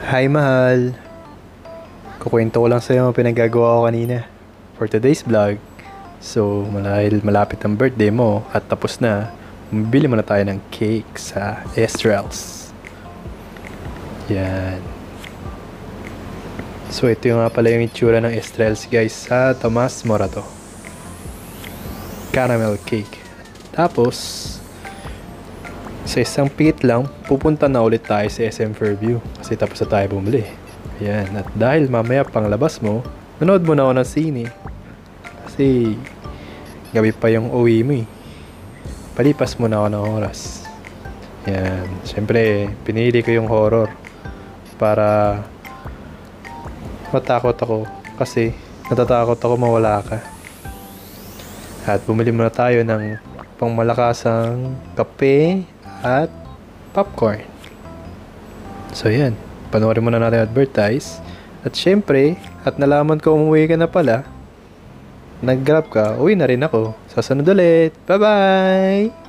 Hi, mahal. Kukwento ko lang sa'yo ang pinagagawa ko kanina for today's vlog. So, malapit ang birthday mo at tapos na, bumili muna tayo ng cake sa Estrels. Yan. So, ito yung nga pala yung itsura ng Estrels, guys, sa Tomas Morato. Caramel cake. Tapos, sa isang pikit lang, pupunta na ulit tayo sa SM Fairview kasi tapos na tayo bumili. Ayan, at dahil mamaya pang labas mo, manood mo na ako ng sine. Kasi gabi pa yung uwi mo eh. Palipas mo na ako ng oras. Ayan, syempre pinili ko yung horror para matakot ako kasi natatakot ako mawala ka. At bumili muna tayo ng pangmalakasang kape at popcorn. So yan, panoorin muna natin advertise. At syempre, at nalaman ko umuwi ka na pala, nag-grab ka, uwi na rin ako. Sa sunod ulit. Bye-bye!